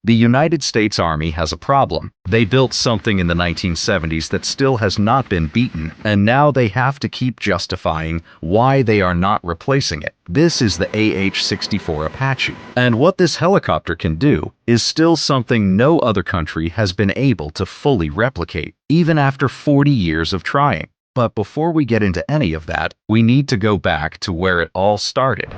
The United States Army has a problem. They built something in the 1970s that still has not been beaten, and now they have to keep justifying why they are not replacing it. This is the AH-64 Apache. And what this helicopter can do is still something no other country has been able to fully replicate, even after 40 years of trying. But before we get into any of that, we need to go back to where it all started.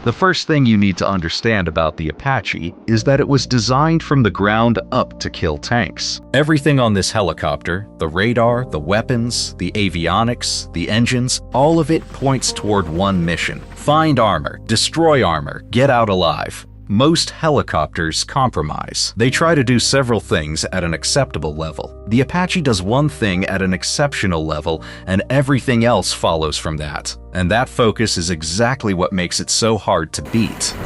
The first thing you need to understand about the Apache is that it was designed from the ground up to kill tanks. Everything on this helicopter, the radar, the weapons, the avionics, the engines, all of it points toward one mission: find armor, destroy armor, get out alive. Most helicopters compromise. They try to do several things at an acceptable level. The Apache does one thing at an exceptional level, and everything else follows from that. And that focus is exactly what makes it so hard to beat.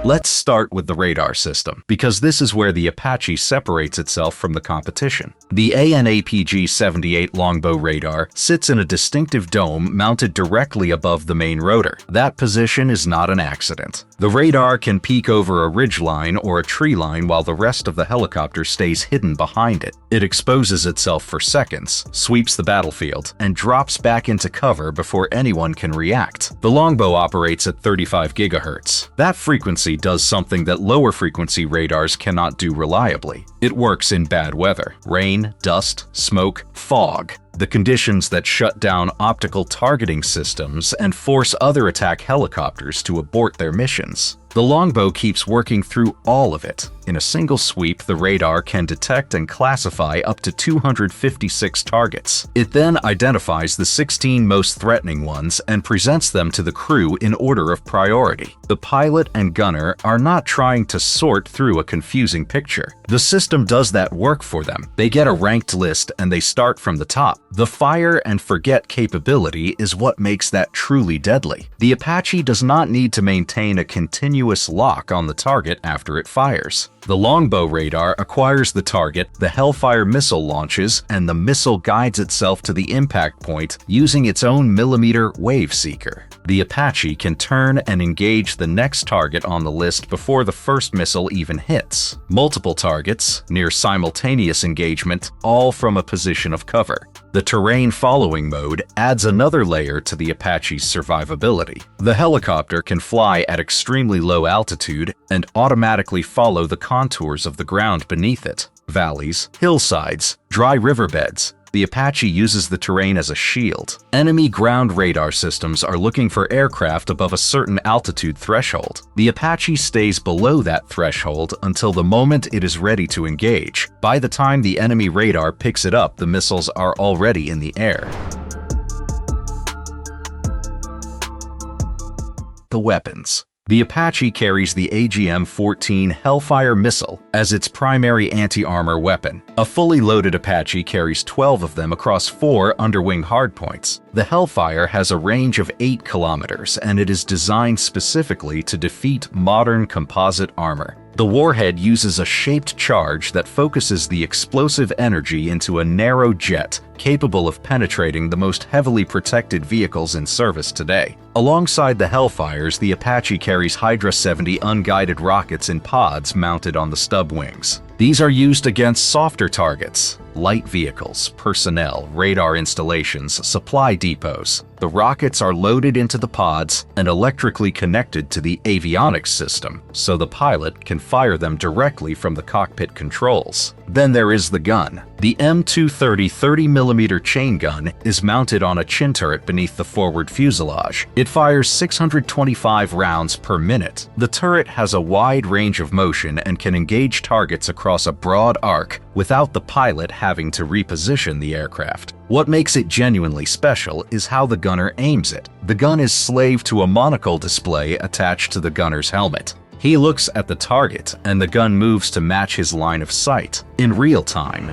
Let's start with the radar system, because this is where the Apache separates itself from the competition. The APG-78 Longbow radar sits in a distinctive dome mounted directly above the main rotor. That position is not an accident. The radar can peek over a ridgeline or a tree line while the rest of the helicopter stays hidden behind it. It exposes itself for seconds, sweeps the battlefield, and drops back into cover before anyone can react. The Longbow operates at 35 gigahertz. That frequency does something that lower frequency radars cannot do reliably. It works in bad weather: rain, dust, smoke, fog. The conditions that shut down optical targeting systems and force other attack helicopters to abort their missions. The Longbow keeps working through all of it. In a single sweep, the radar can detect and classify up to 256 targets. It then identifies the 16 most threatening ones and presents them to the crew in order of priority. The pilot and gunner are not trying to sort through a confusing picture. The system does that work for them. They get a ranked list and they start from the top. The fire and forget capability is what makes that truly deadly. The Apache does not need to maintain a continuous lock on the target after it fires. The Longbow radar acquires the target, the Hellfire missile launches, and the missile guides itself to the impact point using its own millimeter wave seeker. The Apache can turn and engage the next target on the list before the first missile even hits. Multiple targets, near simultaneous engagement, all from a position of cover. The terrain following mode adds another layer to the Apache's survivability. The helicopter can fly at extremely low altitude and automatically follow the contours of the ground beneath it. Valleys, hillsides, dry riverbeds. The Apache uses the terrain as a shield. Enemy ground radar systems are looking for aircraft above a certain altitude threshold. The Apache stays below that threshold until the moment it is ready to engage. By the time the enemy radar picks it up, the missiles are already in the air. The weapons. The Apache carries the AGM-14 Hellfire missile as its primary anti-armor weapon. A fully loaded Apache carries 12 of them across 4 underwing hardpoints. The Hellfire has a range of 8 kilometers, and it is designed specifically to defeat modern composite armor. The warhead uses a shaped charge that focuses the explosive energy into a narrow jet capable of penetrating the most heavily protected vehicles in service today. Alongside the Hellfires, the Apache carries Hydra 70 unguided rockets in pods mounted on the stub wings. These are used against softer targets, light vehicles, personnel, radar installations, supply depots. The rockets are loaded into the pods and electrically connected to the avionics system, so the pilot can fire them directly from the cockpit controls. Then there is the gun. The M230 30mm chain gun is mounted on a chin turret beneath the forward fuselage. It fires 625 rounds per minute. The turret has a wide range of motion and can engage targets across a broad arc without the pilot having to reposition the aircraft. What makes it genuinely special is how the gunner aims it. The gun is slave to a monocle display attached to the gunner's helmet. He looks at the target, and the gun moves to match his line of sight in real time.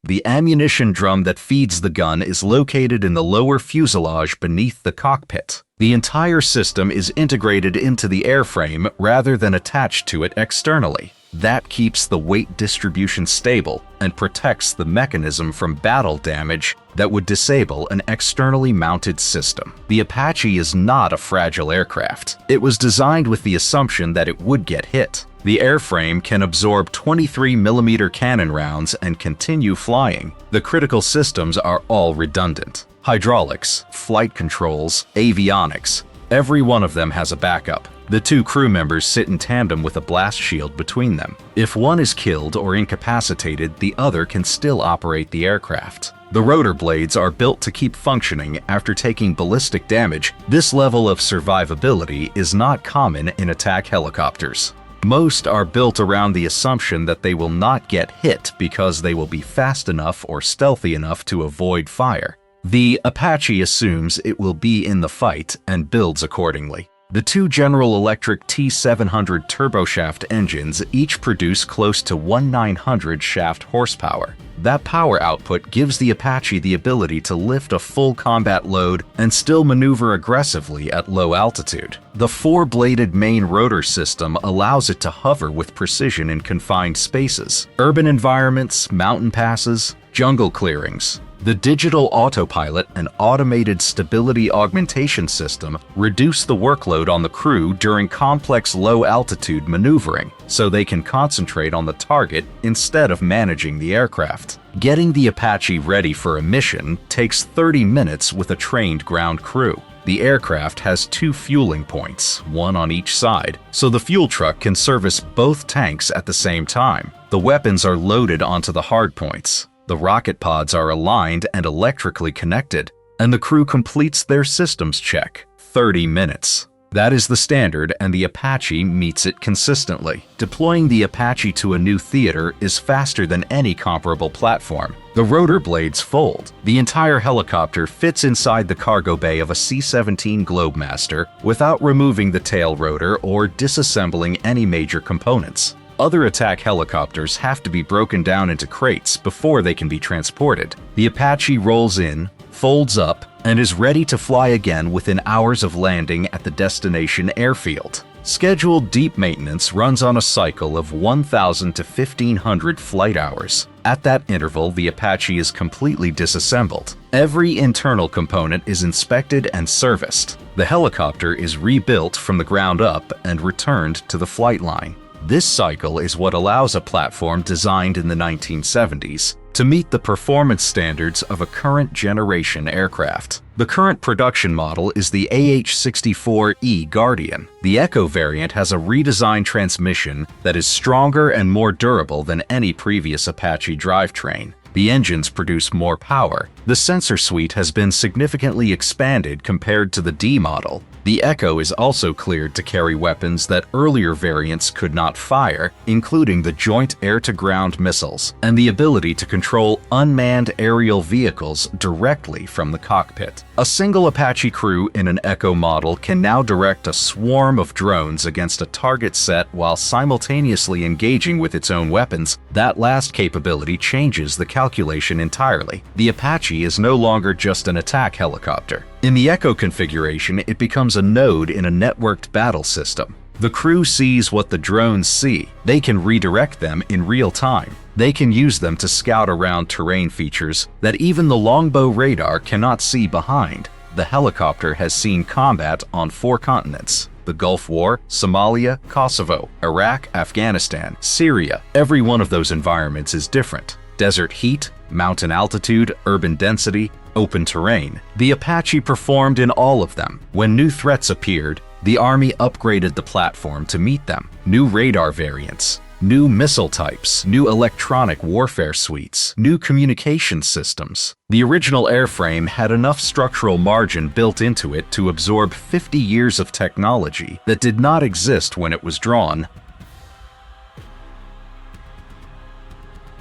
The ammunition drum that feeds the gun is located in the lower fuselage beneath the cockpit. The entire system is integrated into the airframe rather than attached to it externally. That keeps the weight distribution stable and protects the mechanism from battle damage that would disable an externally mounted system. The Apache is not a fragile aircraft. It was designed with the assumption that it would get hit. The airframe can absorb 23mm cannon rounds and continue flying. The critical systems are all redundant. Hydraulics, flight controls, avionics, every one of them has a backup. The two crew members sit in tandem with a blast shield between them. If one is killed or incapacitated, the other can still operate the aircraft. The rotor blades are built to keep functioning after taking ballistic damage. This level of survivability is not common in attack helicopters. Most are built around the assumption that they will not get hit because they will be fast enough or stealthy enough to avoid fire. The Apache assumes it will be in the fight and builds accordingly. The two General Electric T700 turboshaft engines each produce close to 1/900 shaft horsepower. That power output gives the Apache the ability to lift a full combat load and still maneuver aggressively at low altitude. The four-bladed main rotor system allows it to hover with precision in confined spaces, urban environments, mountain passes, jungle clearings. The digital autopilot and automated stability augmentation system reduce the workload on the crew during complex low-altitude maneuvering, so they can concentrate on the target instead of managing the aircraft. Getting the Apache ready for a mission takes 30 minutes with a trained ground crew. The aircraft has two fueling points, one on each side, so the fuel truck can service both tanks at the same time. The weapons are loaded onto the hard points. The rocket pods are aligned and electrically connected, and the crew completes their systems check. 30 minutes. That is the standard, and the Apache meets it consistently. Deploying the Apache to a new theater is faster than any comparable platform. The rotor blades fold. The entire helicopter fits inside the cargo bay of a C-17 Globemaster without removing the tail rotor or disassembling any major components. Other attack helicopters have to be broken down into crates before they can be transported. The Apache rolls in, folds up, and is ready to fly again within hours of landing at the destination airfield. Scheduled deep maintenance runs on a cycle of 1,000 to 1,500 flight hours. At that interval, the Apache is completely disassembled. Every internal component is inspected and serviced. The helicopter is rebuilt from the ground up and returned to the flight line. This cycle is what allows a platform designed in the 1970s to meet the performance standards of a current generation aircraft. The current production model is the AH-64 Guardian. The Echo variant has a redesigned transmission that is stronger and more durable than any previous Apache drivetrain. The engines produce more power. The sensor suite has been significantly expanded compared to the D model. The Echo is also cleared to carry weapons that earlier variants could not fire, including the Joint Air-to-Ground missiles and the ability to control unmanned aerial vehicles directly from the cockpit. A single Apache crew in an Echo model can now direct a swarm of drones against a target set while simultaneously engaging with its own weapons. That last capability changes the calculation entirely. The Apache is no longer just an attack helicopter. In the Echo configuration, it becomes a node in a networked battle system. The crew sees what the drones see. They can redirect them in real time. They can use them to scout around terrain features that even the Longbow radar cannot see behind. The helicopter has seen combat on 4 continents: the Gulf War, Somalia, Kosovo, Iraq, Afghanistan, Syria. Every one of those environments is different. Desert heat, mountain altitude, urban density, open terrain. The Apache performed in all of them. When new threats appeared, the Army upgraded the platform to meet them. New radar variants, new missile types, new electronic warfare suites, new communication systems. The original airframe had enough structural margin built into it to absorb 50 years of technology that did not exist when it was drawn,